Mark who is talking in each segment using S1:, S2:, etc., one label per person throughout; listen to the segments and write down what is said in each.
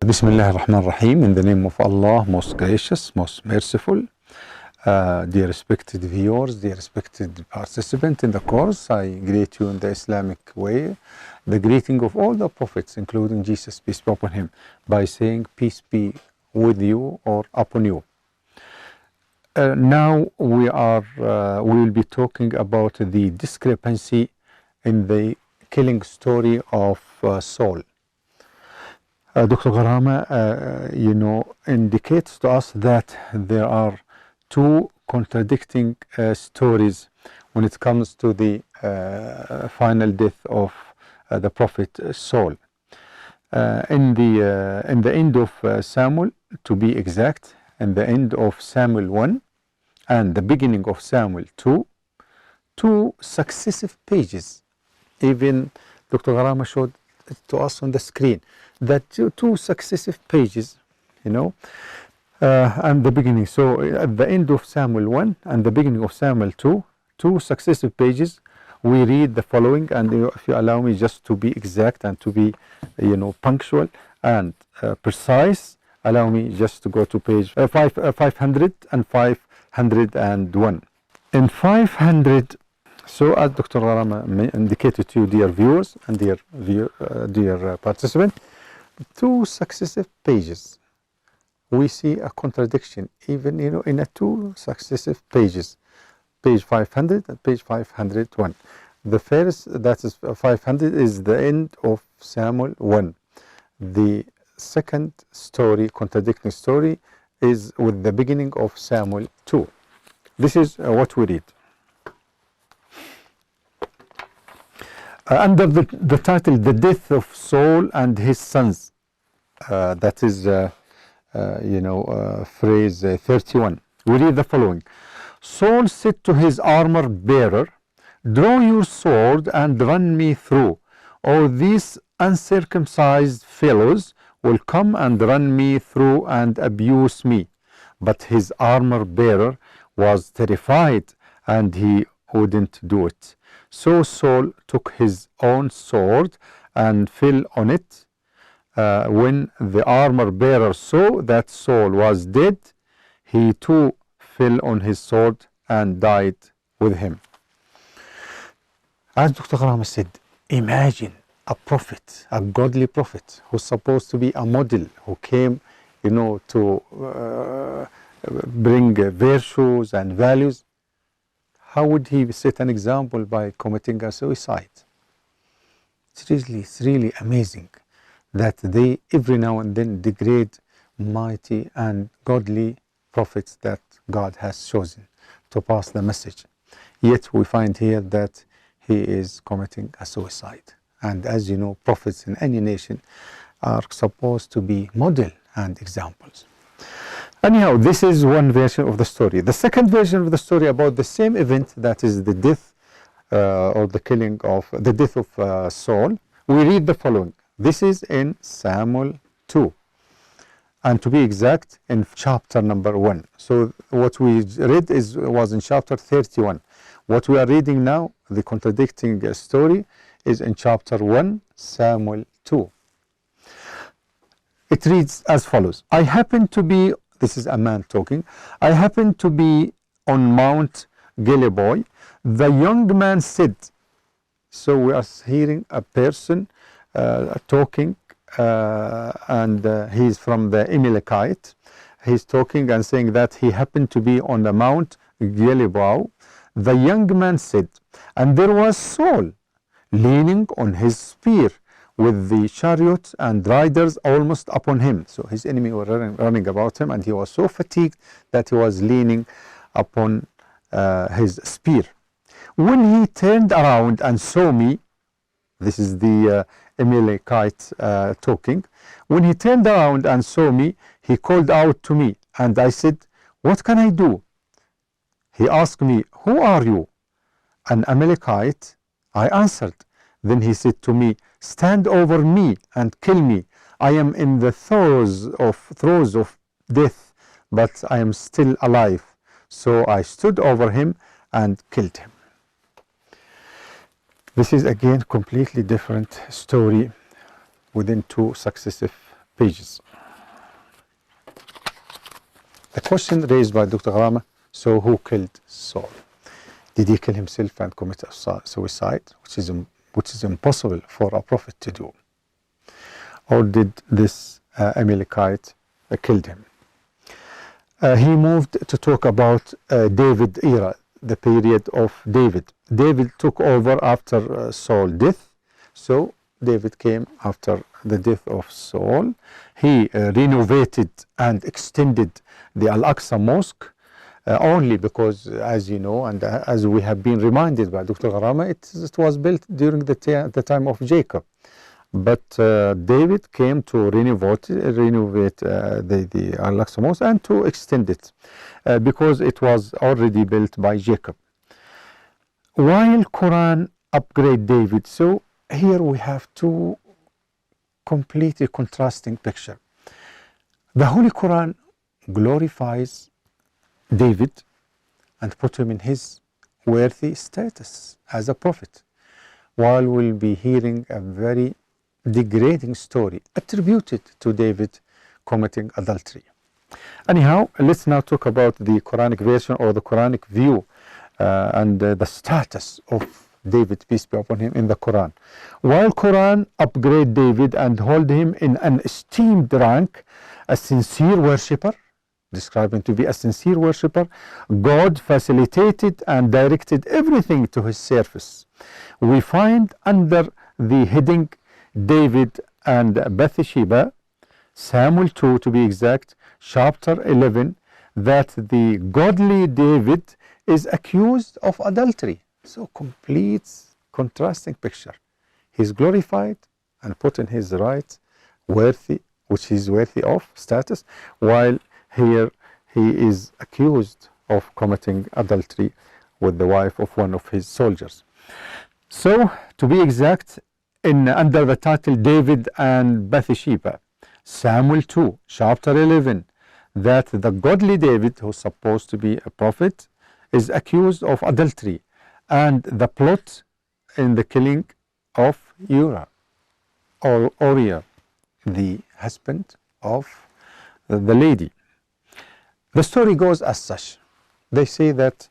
S1: Bismillah ar-Rahman ar-Rahim. In the name of Allah, most gracious, most merciful. Dear respected viewers, dear respected participants in the course, I greet you in the Islamic way, the greeting of all the prophets, including Jesus, peace be upon him, by saying, peace be with you or upon you. Now we will be talking about the discrepancy in the killing story of Saul. Dr. Garama, indicates to us that there are two contradicting stories when it comes to the final death of the prophet Saul. In the end of Samuel, to be exact, in the end of Samuel 1 and the beginning of Samuel 2, two successive pages. Even Dr. Garama showed it to us on the screen that two successive pages, and the beginning. So at the end of Samuel 1 and the beginning of Samuel 2, two successive pages, we read the following, and if you allow me just to be exact and to be, punctual and precise, allow me just to go to page 500 and 501. In 500, so as Dr. Garama indicated to you, dear viewers and dear participants, two successive pages, we see a contradiction even in a two successive pages, page 500 and page 501. The first, that is 500, is the end of Samuel 1. The second story, contradicting story, is with the beginning of Samuel 2. This is what we read. Under the title, The Death of Saul and His Sons, that is, phrase 31. We read the following. Saul said to his armor bearer, draw your sword and run me through, or these uncircumcised fellows will come and run me through and abuse me. But his armor bearer was terrified, and he wouldn't do it. So Saul took his own sword and fell on it. When the armor bearer saw that Saul was dead, he too fell on his sword and died with him. As Dr. Garama said, imagine a prophet, a godly prophet, who's supposed to be a model, who came, to bring virtues and values. How would he set an example by committing a suicide? It's really amazing that they every now and then degrade mighty and godly prophets that God has chosen to pass the message. Yet we find here that he is committing a suicide. And as you know, prophets in any nation are supposed to be model and examples. Anyhow, this is one version of the story. The second version of the story about the same event, that is the death or the killing of the death of Saul, we read the following. This is in Samuel 2, and to be exact, in chapter number 1. So what we read was in chapter 31. What we are reading now, the contradicting story, is in chapter 1, Samuel 2. It reads as follows. I happened to be, this is a man talking, I happened to be on Mount Gilboa. The young man said, so we are hearing a person talking, and he's from the Amalekite. He's talking and saying that he happened to be on the Mount Gilboa. The young man said, and there was Saul leaning on his spear, with the chariots and riders almost upon him. So his enemy were running about him, and he was so fatigued that he was leaning upon his spear. When he turned around and saw me, this is the Amalekite talking. When he turned around and saw me, he called out to me, and I said, what can I do? He asked me, who are you? An Amalekite, I answered. Then he said to me, stand over me and kill me. I am in the throes of death, but I am still alive. So I stood over him and killed him. This is again completely different story within two successive pages. The question raised by Dr. Gharama, so who killed Saul? Did he kill himself and commit suicide, which is impossible for a prophet to do? Or did this Amalekite killed him? He moved to talk about David era, the period of David. David took over after Saul's death, so David came after the death of Saul. He renovated and extended the Al-Aqsa Mosque only because, as you know, and as we have been reminded by Dr. Gharama, it was built during the time of Jacob. But David came to renovate the Al-Aqsa Mosque and to extend it because it was already built by Jacob. While Quran upgrade David, so here we have two completely contrasting picture. The Holy Quran glorifies David and put him in his worthy status as a prophet, while we'll be hearing a very degrading story attributed to David committing adultery. Anyhow, let's now talk about the Quranic version or the Quranic view and the status of David, peace be upon him, in the Quran. While Quran upgrade David and hold him in an esteemed rank, a sincere worshipper, described him to be a sincere worshipper, God facilitated and directed everything to his service. We find under the heading David and Bathsheba, Samuel 2 to be exact, chapter 11, that the godly David is accused of adultery. So complete contrasting picture. He's glorified and put in his right, worthy, which he's worthy of status, while here he is accused of committing adultery with the wife of one of his soldiers. So, to be exact, under the title David and Bathsheba, Samuel 2, chapter 11, that the godly David, who's supposed to be a prophet, is accused of adultery and the plot in the killing of Uriah, the husband of the lady. The story goes as such. They say that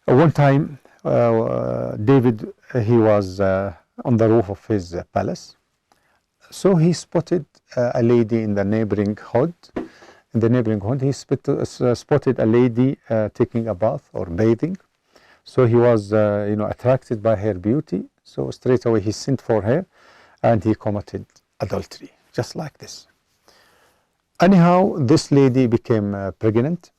S1: one time David, he was on the roof of his palace. So he spotted a lady in the neighboring hood. In the neighboring hood, he spotted a lady taking a bath or bathing. So he was, attracted by her beauty. So straight away he sent for her, and he committed adultery, just like this. Anyhow, this lady became pregnant,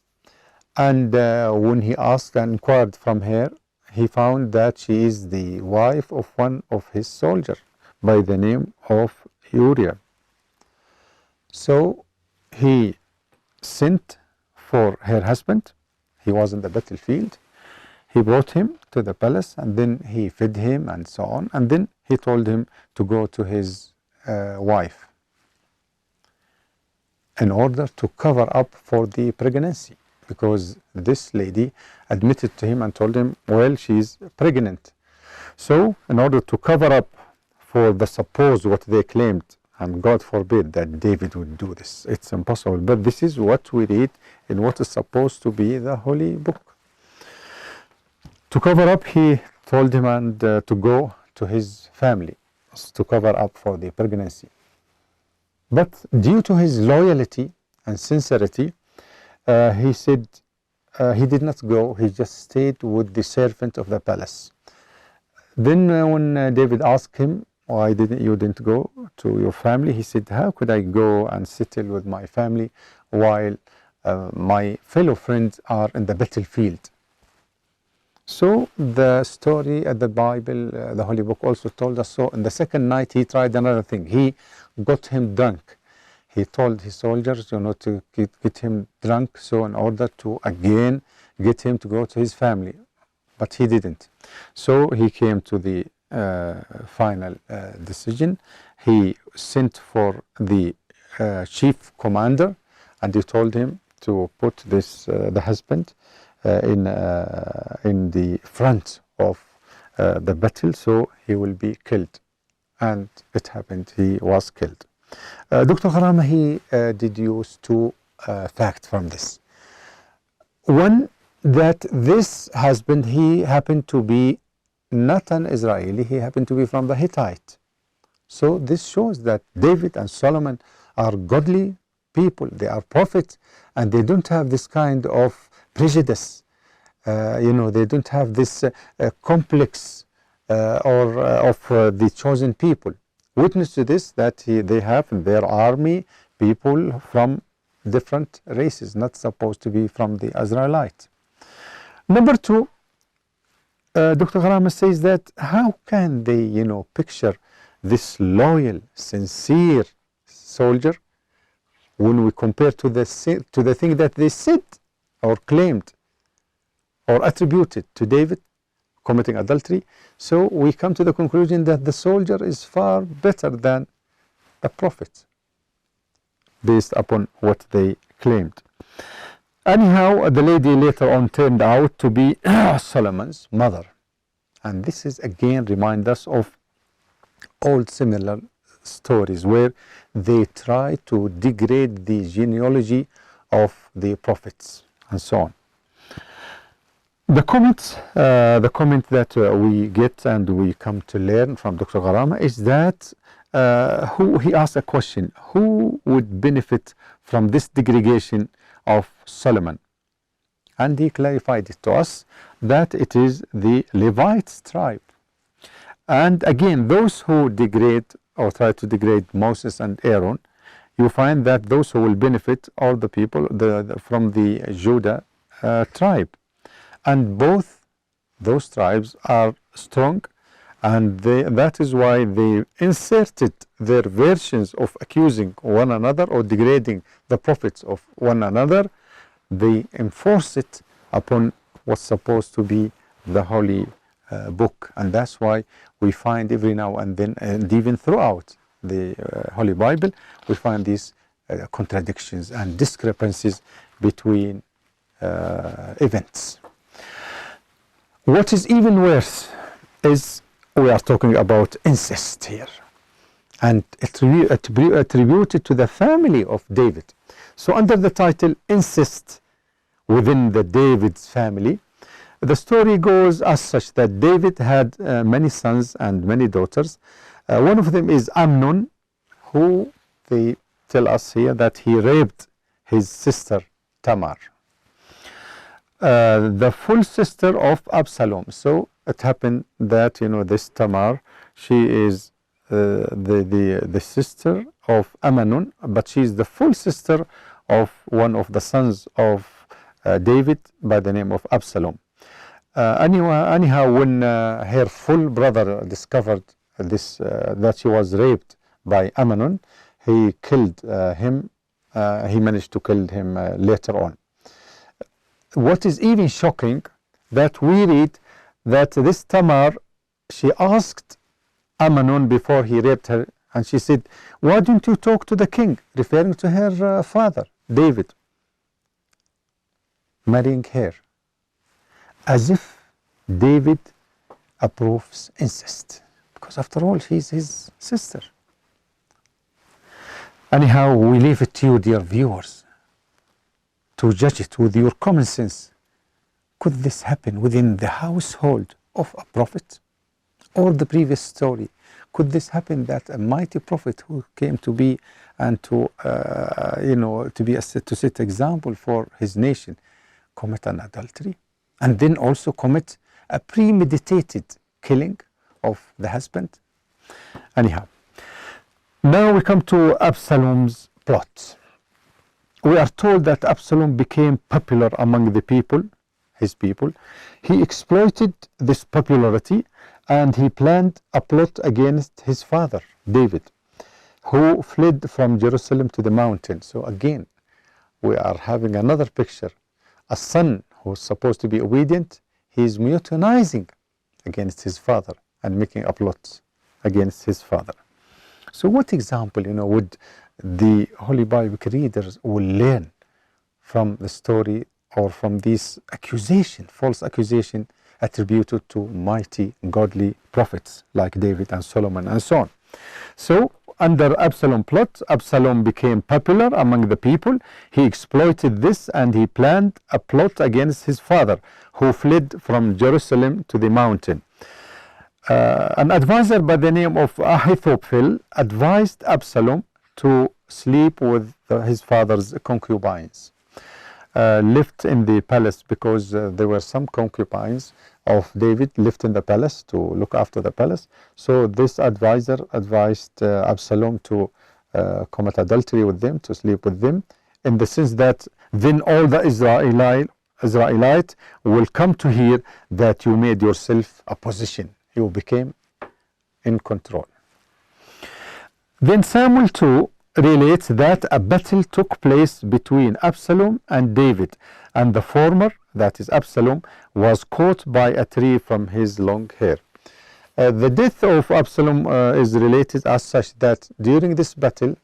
S1: and when he asked and inquired from her, he found that she is the wife of one of his soldiers by the name of Uriah. So he sent for her husband. He was in the battlefield. He brought him to the palace, and then he fed him and so on, and then he told him to go to his wife in order to cover up for the pregnancy, because this lady admitted to him and told him, well, she's pregnant. So in order to cover up for the supposed what they claimed, and God forbid that David would do this, it's impossible, but this is what we read in what is supposed to be the holy book. To cover up, he told him and to go to his family to cover up for the pregnancy. But due to his loyalty and sincerity, he said he did not go. He just stayed with the servant of the palace. Then when David asked him, why you didn't go to your family? He said, how could I go and settle with my family while my fellow friends are in the battlefield? So the story at the Bible, the Holy Book also told us so. In the second night, he tried another thing. He got him drunk. He told his soldiers, to get him drunk, so in order to again get him to go to his family. But he didn't. So he came to the final decision. He sent for the chief commander, and he told him to put this the husband in the front of the battle, so he will be killed. And it happened, he was killed. Dr. Karama, he deduced two facts from this. One, that this husband, he happened to be not an Israeli, he happened to be from the Hittite. So this shows that David and Solomon are godly people, they are prophets, and they don't have this kind of prejudice. They don't have this complex of the chosen people. Witness to this, that they have in their army people from different races, not supposed to be from the Israelites. Number two, Dr. Karama says that how can they, picture this loyal, sincere soldier when we compare to the thing that they said or claimed or attributed to David, committing adultery. So we come to the conclusion that the soldier is far better than the prophet, based upon what they claimed. Anyhow, the lady later on turned out to be Solomon's mother. And this is again remind us of old similar stories where they try to degrade the genealogy of the prophets and so on. The comment that we get and we come to learn from Dr. Karama is that he asked a question: who would benefit from this degradation of Solomon? And he clarified it to us that it is the Levite tribe. And again, those who degrade or try to degrade Moses and Aaron, you find that those who will benefit are the people from the Judah tribe. And both those tribes are strong, and that is why they inserted their versions of accusing one another or degrading the prophets of one another. They enforce it upon what's supposed to be the holy book, and that's why we find every now and then, and even throughout the Holy Bible, we find these contradictions and discrepancies between events. What is even worse is we are talking about incest here, and attributed to the family of David. So under the title Incest within the David's family, the story goes as such that David had many sons and many daughters. One of them is Amnon, who they tell us here that he raped his sister Tamar, the full sister of Absalom. So it happened that this Tamar, she is the sister of Amnon, but she is the full sister of one of the sons of David by the name of Absalom. Anyhow, when her full brother discovered this, that she was raped by Amnon, he killed him. He managed to kill him later on. What is even shocking, that we read that this Tamar, she asked Amnon before he raped her, and she said, "Why don't you talk to the king?" referring to her father, David, marrying her, as if David approves incest, because after all, she's his sister. Anyhow, we leave it to you, dear viewers, to judge it with your common sense. Could this happen within the household of a prophet? Or the previous story, could this happen that a mighty prophet who came to be and to set example for his nation, commit an adultery, and then also commit a premeditated killing of the husband? Anyhow, now we come to Absalom's plot. We are told that Absalom became popular among the people, his people. He exploited this popularity, and he planned a plot against his father, David, who fled from Jerusalem to the mountain. So again, we are having another picture. A son who's supposed to be obedient, he is mutiny against his father and making a plot against his father. So what example, would the Holy Bible readers will learn from the story or from this accusation, false accusation attributed to mighty godly prophets like David and Solomon and so on? So under Absalom's plot, Absalom became popular among the people. He exploited this and he planned a plot against his father, who fled from Jerusalem to the mountain. An advisor by the name of Ahithophel advised Absalom to sleep with his father's concubines. Lived in the palace, because there were some concubines of David lived in the palace to look after the palace. So this advisor advised Absalom to commit adultery with them, to sleep with them, in the sense that then all the Israelite will come to hear that you made yourself a position. You became in control. Then Samuel 2 relates that a battle took place between Absalom and David, and the former, that is Absalom, was caught by a tree from his long hair. The death of Absalom is related as such that during this battle,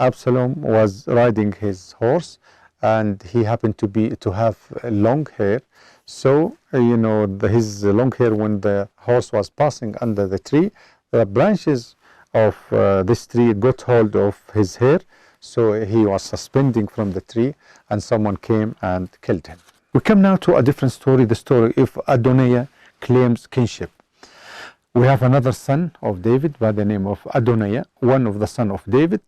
S1: Absalom was riding his horse, and he happened to have long hair. So, his long hair, when the horse was passing under the tree, the branches of this tree got hold of his hair. So he was suspending from the tree, and someone came and killed him. We come now to a different story, the story of Adoniah claims kinship. We have another son of David by the name of Adoniah, one of the sons of David.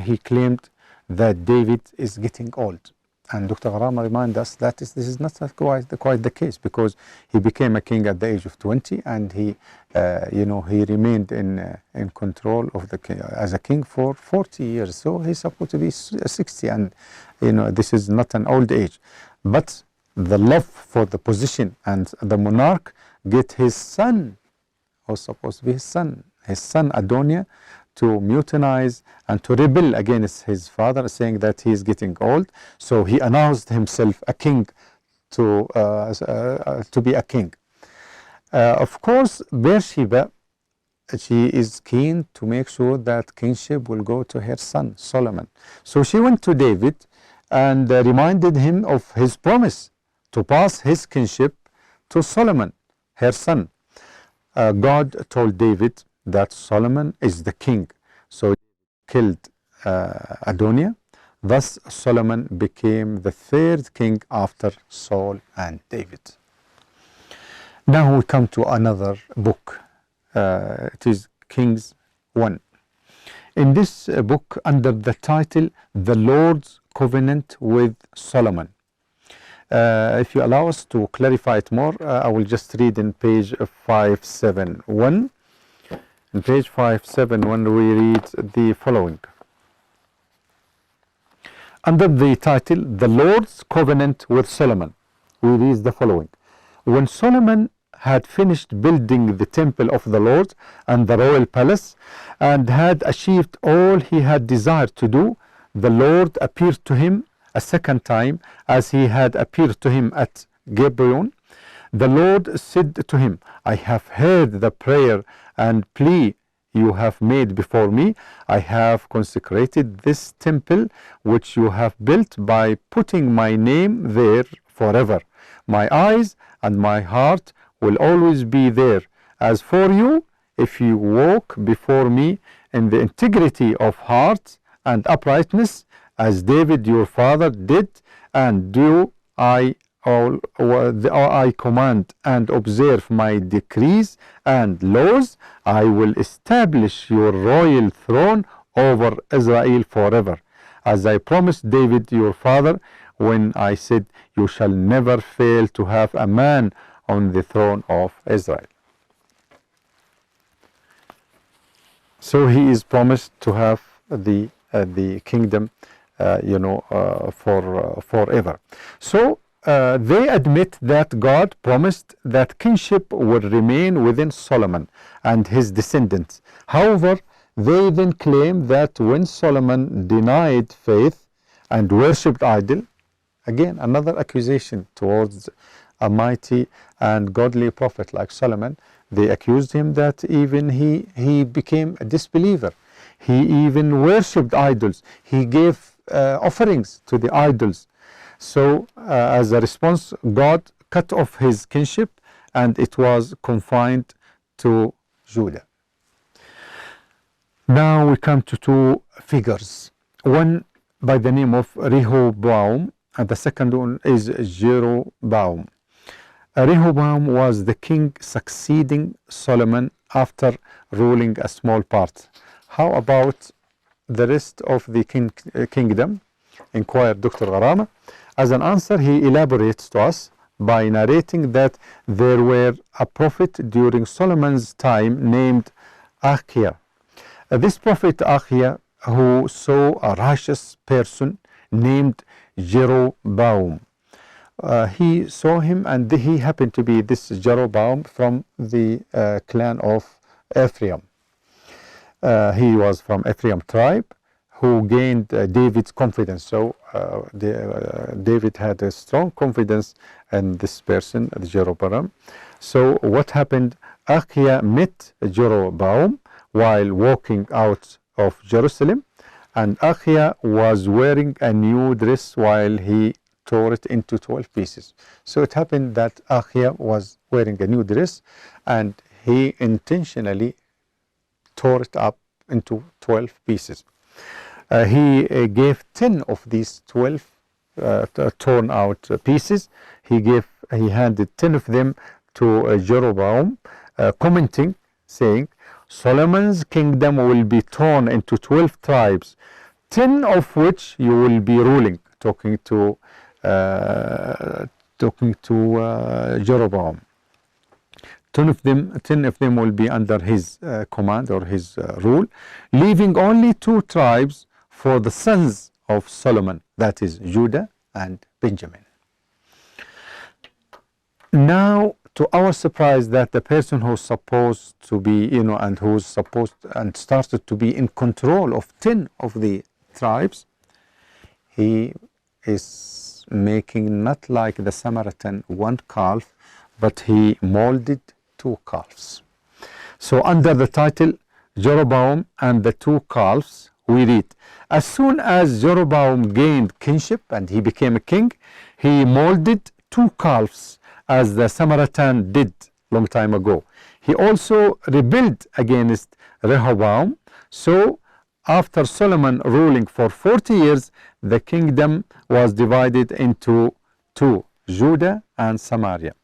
S1: He claimed that David is getting old. And Dr. Gharama reminds us that this is not quite the case, because he became a king at the age of 20, and he remained in control of as a king for 40 years. So he's supposed to be 60, and this is not an old age. But the love for the position and the monarch get his son, who's supposed to be his son Adoniah, to mutinize and to rebel against his father, saying that he is getting old. So he announced himself a king to be a king. Of course, Bathsheba, she is keen to make sure that kingship will go to her son Solomon. So she went to David and reminded him of his promise to pass his kingship to Solomon, her son. God told David that Solomon is the king. So he killed Adoniah. Thus Solomon became the third king after Saul and David. Now we come to another book. It is Kings 1. In this book, under the title The Lord's Covenant with Solomon. If you allow us to clarify it more, I will just read in page 571. In page 571, we read the following. Under the title, The Lord's Covenant with Solomon, we read the following. When Solomon had finished building the temple of the Lord and the royal palace, and had achieved all he had desired to do, the Lord appeared to him a second time, as he had appeared to him at Gibeon. The Lord said to him, I have heard the prayer and plea you have made before me. I have consecrated this temple which you have built by putting my name there forever. My eyes and my heart will always be there. As for you, if you walk before me in the integrity of heart and uprightness, as David your father did, and do I command and observe my decrees and laws, I will establish your royal throne over Israel forever, as I promised David your father when I said, you shall never fail to have a man on the throne of Israel. So he is promised to have the kingdom forever. So they admit that God promised that kingship would remain within Solomon and his descendants. However, they then claim that when Solomon denied faith and worshipped idol, again another accusation towards a mighty and godly prophet like Solomon, they accused him that even he became a disbeliever. He even worshipped idols. He gave offerings to the idols. So as a response, God cut off his kingship, and it was confined to Judah. Now we come to two figures, one by the name of Rehoboam and the second one is Jeroboam. Rehoboam was the king succeeding Solomon after ruling a small part. How about the rest of the kingdom? Inquired Dr. Gharama. As an answer, he elaborates to us by narrating that there were a prophet during Solomon's time named Achiah. This prophet Achiah, who saw a righteous person named Jeroboam. He saw him, and he happened to be this Jeroboam from the clan of Ephraim. He was from Ephraim tribe, who gained David's confidence. So David had a strong confidence in this person, Jeroboam. So what happened? Achiah met Jeroboam while walking out of Jerusalem, and Achiah was wearing a new dress while he tore it into 12 pieces. So it happened that Achiah was wearing a new dress and he intentionally tore it up into 12 pieces. He gave 10 of these 12 torn out pieces. He handed 10 of them to Jeroboam, commenting, saying, Solomon's kingdom will be torn into 12 tribes, 10 of which you will be ruling, talking to Jeroboam. 10 of them will be under his command or his rule, leaving only 2 tribes for the sons of Solomon, that is Judah and Benjamin. Now, to our surprise, that the person who's supposed to be, and who's supposed and started to be in control of 10 of the tribes, he is making not like the Samaritan 1 calf, but he molded 2 calves. So under the title Jeroboam and the 2 calves, we read, as soon as Jeroboam gained kingship and he became a king, he molded 2 calves as the Samaritan did long time ago. He also rebelled against Rehoboam. So after Solomon ruling for 40 years, the kingdom was divided into 2, Judah and Samaria.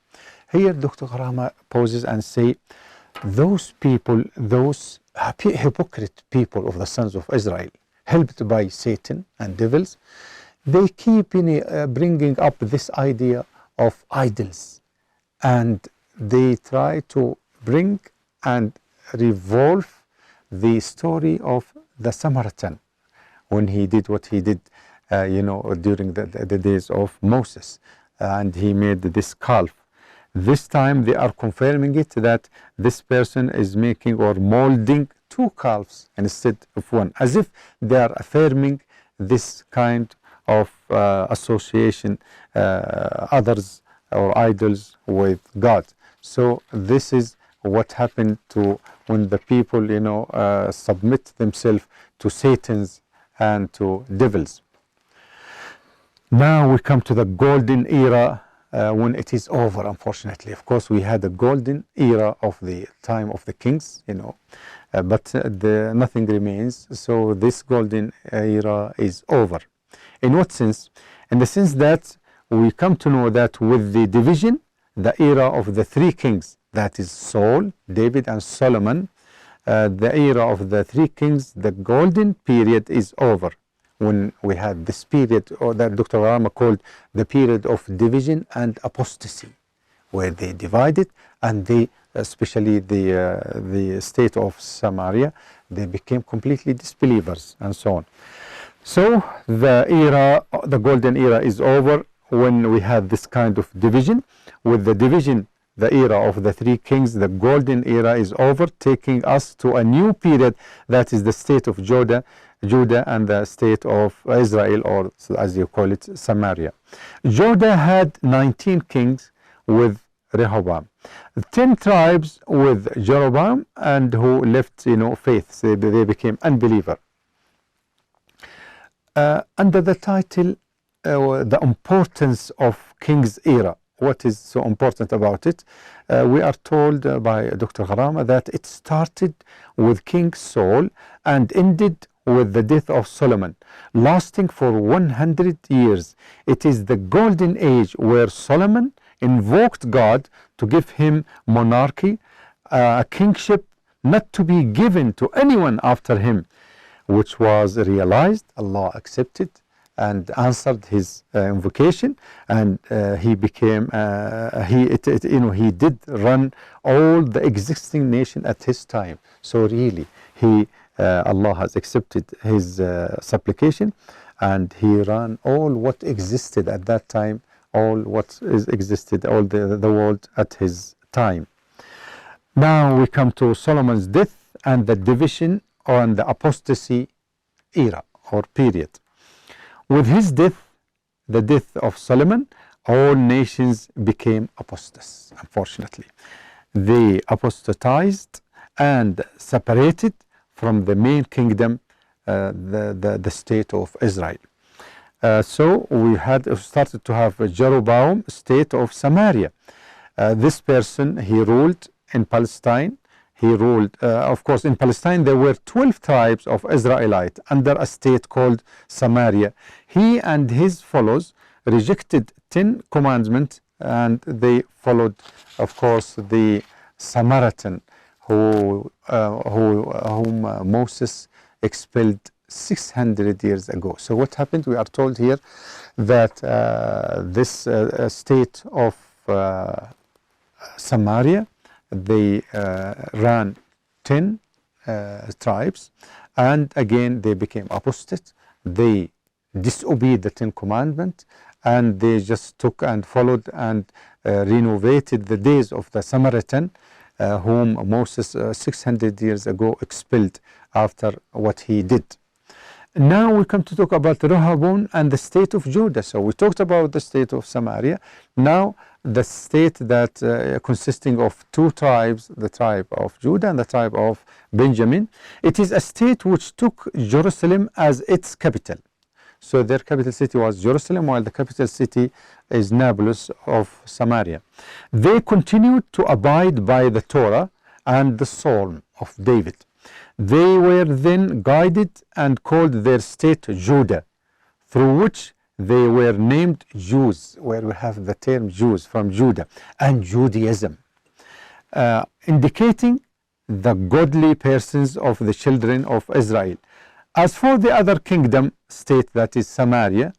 S1: Here Dr. Gharama pauses and say, those people, those hypocrite people of the sons of Israel, helped by Satan and devils, they keep bringing up this idea of idols, and they try to bring and revolve the story of the Samaritan when he did what he did during the days of Moses, and he made this calf. This time they are confirming it, that this person is making or molding 2 calves instead of 1, as if they are affirming this kind of association, others or idols with God. So this is what happened to when the people submit themselves to Satan's and to devils. Now we come to the golden era when it is over, unfortunately. Of course, we had a golden era of the time of the kings, but nothing remains. So this golden era is over. In what sense? In the sense that we come to know that with the division, the era of the 3 kings, that is Saul, David and Solomon, the era of the 3 kings, the golden period is over. When we had this period, or that Dr. Gharama called the period of division and apostasy, where they divided and they, especially the state of Samaria, they became completely disbelievers and so on. So the golden era is over when we had this kind of division. With the division, the era of the 3 kings, the golden era is over, taking us to a new period, that is the state of Judah and the state of Israel, or as you call it, Samaria. Judah had 19 kings with Rehoboam, 10 tribes with Jeroboam, and who left faith. So they became unbeliever. Under the title the importance of king's era, what is so important about it? We are told by Dr. Gharama that it started with King Saul and ended with the death of Solomon, lasting for 100 years. It is the golden age where Solomon invoked God to give him monarchy, a kingship not to be given to anyone after him, which was realized. Allah accepted and answered his invocation, and he became he did run all the existing nation at his time. So really Allah has accepted his supplication, and he ran all what existed at that time, all what existed, all the world at his time. Now we come to Solomon's death and the division on the apostasy era or period. With his death, the death of Solomon, all nations became apostates, unfortunately. They apostatized and separated from the main kingdom, the state of Israel. So we had started to have a Jeroboam, state of Samaria. This person, he ruled in Palestine. He ruled, of course, in Palestine there were 12 tribes of Israelites under a state called Samaria. He and his followers rejected 10 commandments, and they followed, of course, the Samaritan whom Moses expelled 600 years ago. So what happened? We are told here that this state of Samaria, they ran 10 tribes, and again they became apostate. They disobeyed the 10 commandments, and they just took and followed and renovated the days of the Samaritan, whom Moses 600 years ago expelled after what he did. Now we come to talk about Rehoboam and the state of Judah. So we talked about the state of Samaria. Now the state that consisting of 2 tribes, the tribe of Judah and the tribe of Benjamin. It is a state which took Jerusalem as its capital. So their capital city was Jerusalem, while the capital city is Nablus of Samaria. They continued to abide by the Torah and the Psalm of David. They were then guided and called their state Judah, through which they were named Jews, where we have the term Jews from Judah, and Judaism, indicating the godly persons of the children of Israel. As for the other kingdom state, that is Samaria,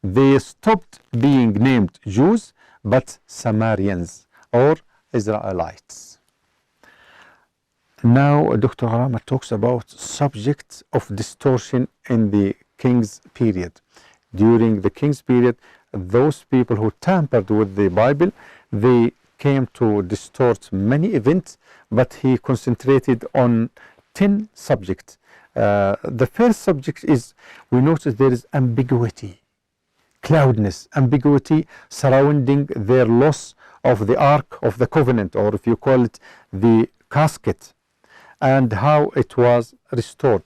S1: they stopped being named Jews, but Samarians or Israelites. Now Dr. Harama talks about subjects of distortion in the king's period. During the king's period, those people who tampered with the Bible, they came to distort many events, but he concentrated on 10 subjects. The first subject is, we notice there is ambiguity, cloudness, ambiguity surrounding their loss of the Ark of the Covenant, or if you call it the casket, and how it was restored.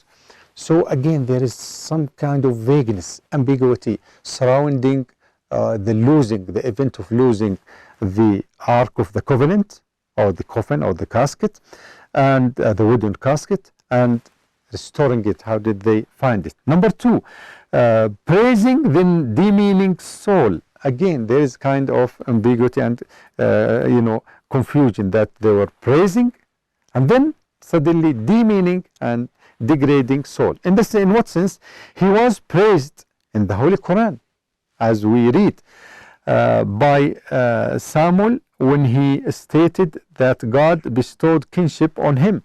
S1: So again, there is some kind of vagueness, ambiguity surrounding the event of losing the Ark of the Covenant, or the coffin, or the casket, and the wooden casket, and restoring it. How did they find it? Number 2, praising then demeaning Saul. Again, there is kind of ambiguity and confusion, that they were praising and then suddenly demeaning and degrading Saul. In what sense? He was praised in the Holy Quran, as we read by Samuel, when he stated that God bestowed kinship on him.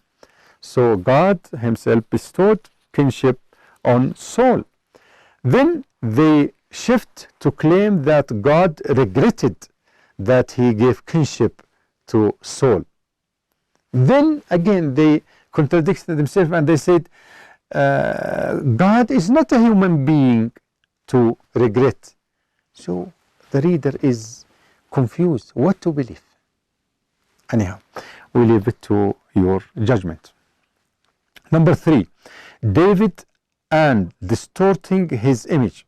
S1: So God himself bestowed kinship on Saul. Then they shift to claim that God regretted that he gave kinship to Saul. Then again they contradicted themselves, and they said God is not a human being to regret. So the reader is confused what to believe. Anyhow, we leave it to your judgment. Number 3, David and distorting his image.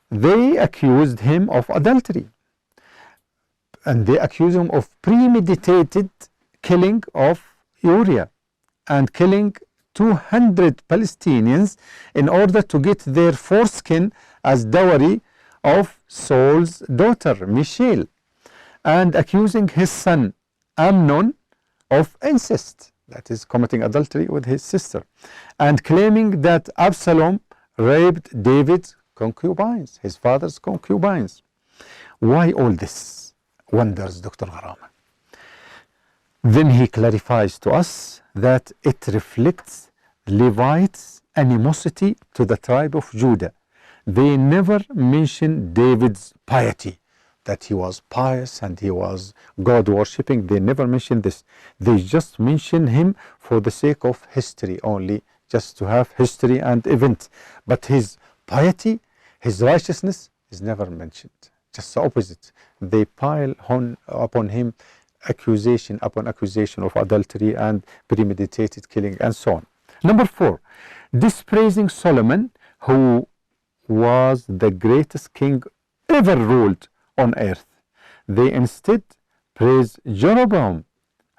S1: They accused him of adultery. and they accuse him of premeditated killing of Uriah and killing 200 Palestinians in order to get their foreskin as dowry of Saul's daughter, Michal, and accusing his son Amnon of incest, that is committing adultery with his sister, and claiming that Absalom raped David's concubines, his father's concubines. Why all this, wonders Dr. Gharama. Then he clarifies to us that it reflects Levites' animosity to the tribe of Judah. They never mention David's piety, that he was pious and he was God worshipping. They never mention this. They just mention him for the sake of history only, just to have history and event. But his piety, his righteousness is never mentioned. Just the opposite. They pile upon him accusation upon accusation of adultery and premeditated killing and so on. Number 4, dispraising Solomon, who was the greatest king ever ruled on earth. They instead praise Jeroboam,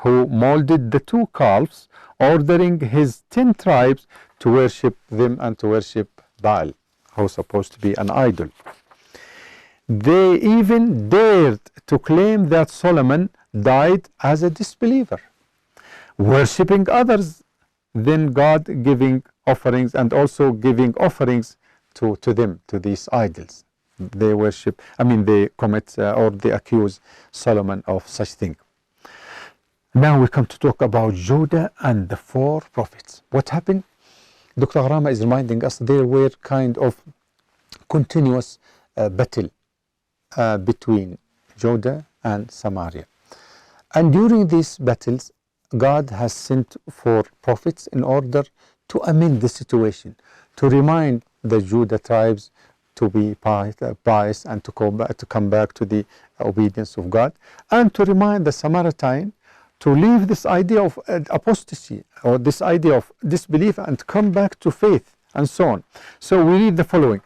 S1: who molded the 2 calves, ordering his 10 tribes to worship them and to worship Baal, who was supposed to be an idol. They even dared to claim that Solomon died as a disbeliever, worshipping others than God, giving offerings and also giving offerings to them, to these idols. They worship, they commit or they accuse Solomon of such thing. Now we come to talk about Judah and the 4 prophets. What happened? Dr. Gharama is reminding us there were kind of continuous battle between Judah and Samaria. And during these battles, God has sent 4 prophets in order to amend the situation, to remind the Judah tribes to be pious and to come back to the obedience of God, and to remind the Samaritan to leave this idea of apostasy or this idea of disbelief and come back to faith and so on. So we read the following.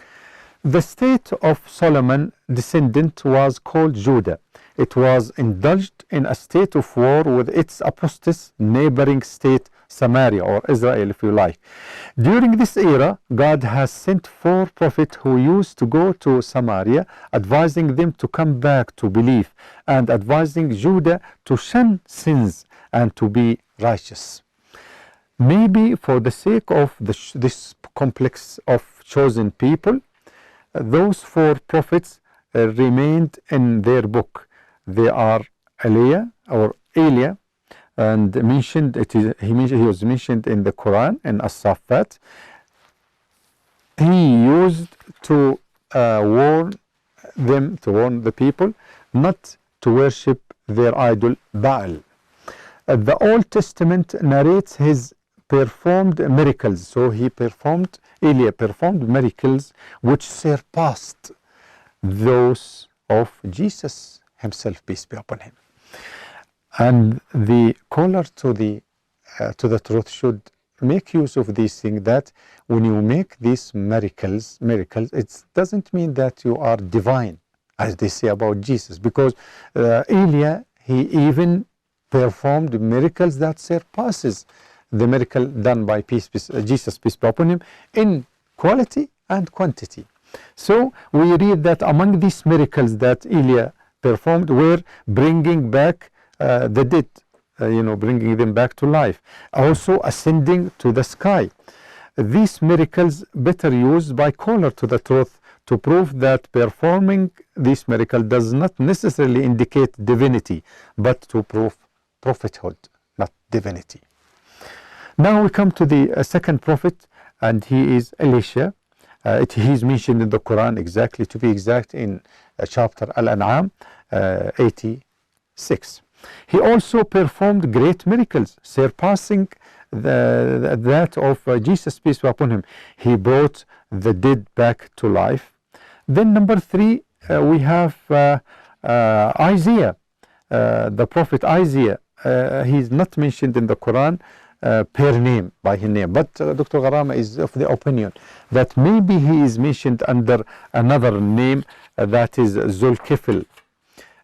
S1: The state of Solomon descendant was called Judah. It was indulged in a state of war with its apostate neighboring state Samaria, or Israel if you like. During this era, God has sent 4 prophets who used to go to Samaria, advising them to come back to belief and advising Judah to shun sins and to be righteous. Maybe for the sake of this complex of chosen people, those 4 prophets remained in their book. They are Elia, and mentioned. He was mentioned in the Quran in As-Saffat. He used to warn the people not to worship their idol Baal. The Old Testament narrates his performed miracles. So Elia performed miracles which surpassed those of Jesus himself, peace be upon him. And the caller to the truth should make use of these things, that when you make these miracles, it doesn't mean that you are divine, as they say about Jesus, because Elia, he even performed miracles that surpasses the miracle done by Jesus, peace be upon him, in quality and quantity. So we read that among these miracles that Elia performed were bringing back the dead, bringing them back to life, also ascending to the sky. These miracles better used by caller to the truth to prove that performing this miracle does not necessarily indicate divinity, but to prove prophethood, not divinity. Now we come to the second prophet, and he is Elisha. He is mentioned in the Quran exactly, to be exact, in chapter Al-An'am 86. He also performed great miracles, surpassing that of Jesus, peace be upon him. He brought the dead back to life. Then number 3, we have Isaiah, the prophet Isaiah. He is not mentioned in the Quran per name, by his name, but Dr. Gharama is of the opinion that maybe he is mentioned under another name, that is Zulkifl.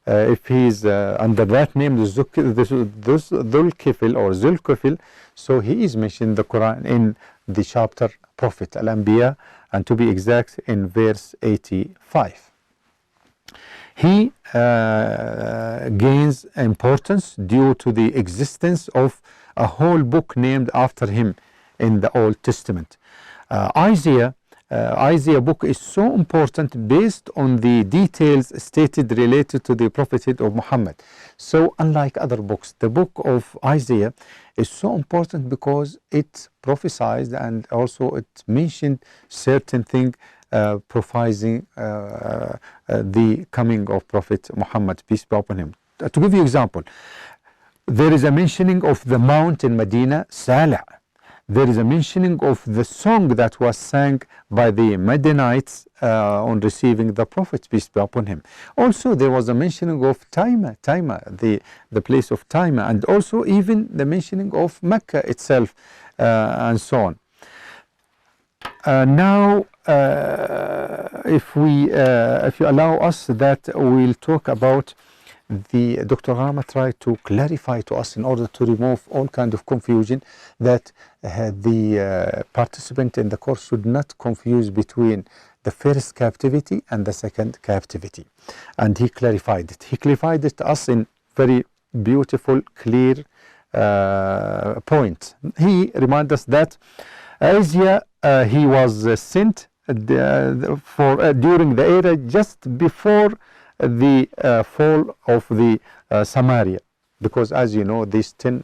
S1: if he's under that name, Dhul-Kifl or Zul-Kifl, so he is mentioned in the Quran in the chapter Prophet Al-Anbiya, and to be exact in verse 85. He gains importance due to the existence of a whole book named after him in the Old Testament. Isaiah book is so important based on the details stated related to the prophethood of Muhammad. So unlike other books, the book of Isaiah is so important because it prophesied and also it mentioned certain things prophesying the coming of Prophet Muhammad, peace be upon him. To give you an example, there is a mentioning of the mount in Medina, Salih. There is a mentioning of the song that was sang by the Medinites on receiving the Prophet, peace be upon him. Also, there was a mentioning of Taima, the place of Taima, and also even the mentioning of Mecca itself, and so on. Now, if you allow us, that we'll talk about the Dr. Rama tried to clarify to us in order to remove all kind of confusion, that the participant in the course should not confuse between the first captivity and the second captivity. And he clarified it. He clarified it to us in very beautiful, clear point. He reminded us that Isaiah, he was sent during the era just before the fall of the Samaria, because as you know, these 10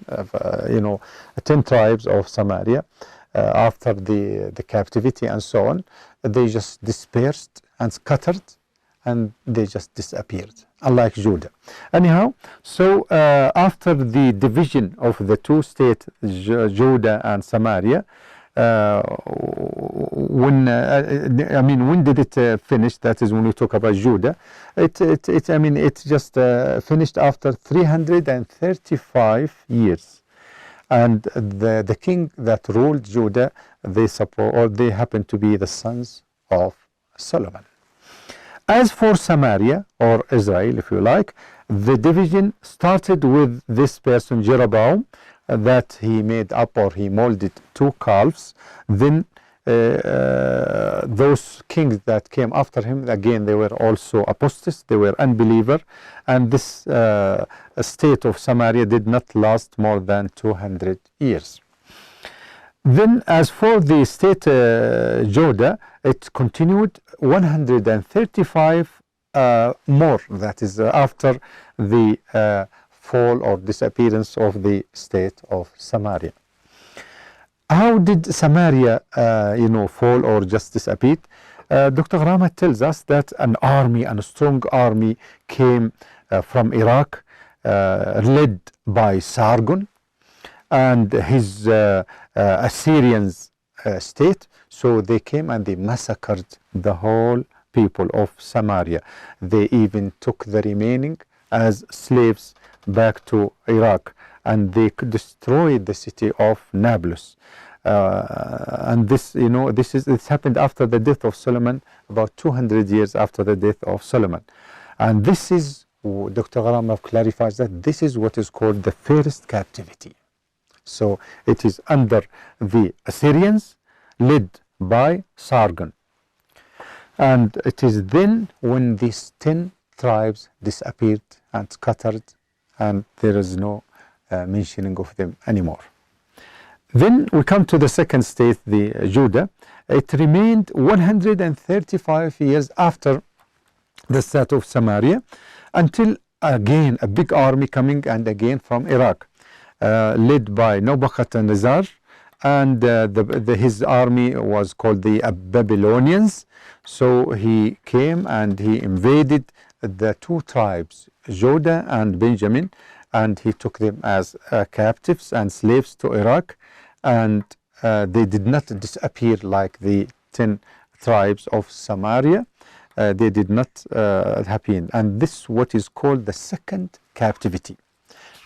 S1: tribes of Samaria, after the captivity and so on, they just dispersed and scattered, and they just disappeared, unlike Judah. Anyhow, so after the division of the two states, Judah and Samaria, when did it finish? That is when we talk about Judah. It just finished after 335 years, and the king that ruled Judah, they happened to be the sons of Solomon. As for Samaria, or Israel, if you like, the division started with this person Jeroboam, that he made up, or he molded, 2 calves. Then those kings that came after him, again, they were also apostates, they were unbeliever, and this state of Samaria did not last more than 200 years. Then as for the state Judah, it continued 135 more, that is after the fall or disappearance of the state of Samaria. How did Samaria fall or just disappear? Dr. Rama tells us that a strong army came from Iraq, led by Sargon and his Assyrian state. So they came and they massacred the whole people of Samaria. They even took the remaining as slaves back to Iraq, and they destroyed the city of Nablus. And this happened after the death of Solomon, about 200 years after the death of Solomon. And this is, Dr. Rama clarifies that this is what is called the first captivity. So it is under the Assyrians, led by Sargon. And it is then when these 10 tribes disappeared and scattered, and there is no mentioning of them anymore. Then we come to the second state, the Judah. It remained 135 years after the state of Samaria, until again a big army coming, and again from Iraq, led by Nebuchadnezzar, and his army was called the Babylonians. So he came and he invaded the 2 tribes, Judah and Benjamin, and he took them as captives and slaves to Iraq, and they did not disappear like the 10 tribes of Samaria. They did not happen, and this is what is called the second captivity.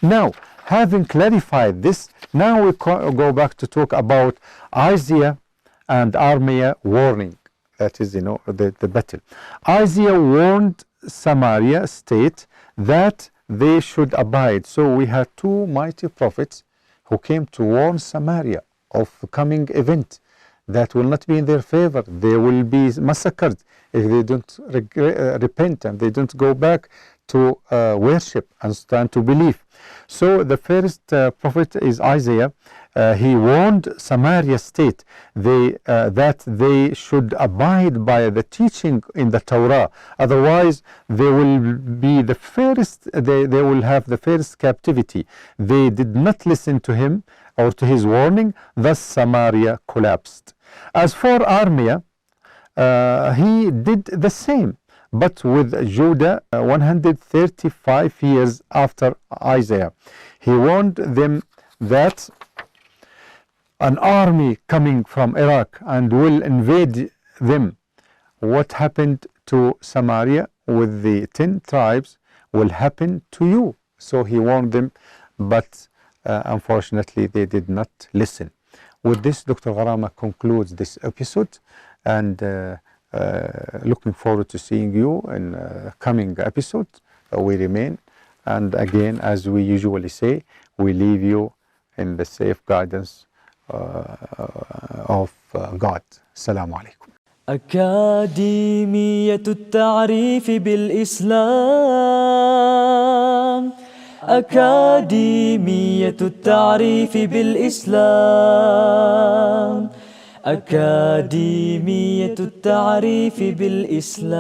S1: Now, having clarified this, now we go back to talk about Isaiah and Armia warning. That is, the battle. Isaiah warned Samaria state that they should abide. So we had two mighty prophets who came to warn Samaria of the coming event that will not be in their favor. They will be massacred if they don't repent and they don't go back to worship and stand to believe. So the first prophet is Isaiah. He warned Samaria state that they should abide by the teaching in the Torah. Otherwise, they will be the first. They will have the first captivity. They did not listen to him or to his warning. Thus, Samaria collapsed. As for Armia, he did the same, but with Judah 135 years after Isaiah. He warned them that an army coming from Iraq and will invade them. What happened to Samaria with the 10 tribes will happen to you. So he warned them, but unfortunately they did not listen. With this, Dr. Gharama concludes this episode, and looking forward to seeing you in coming episode. We remain, and again, as we usually say, we leave you in the safe guidance of God. Assalamu alaikum.
S2: أكاديمية التعريف بالإسلام أكاديمية التعريف بالإسلام أكاديمية التعريف بالإسلام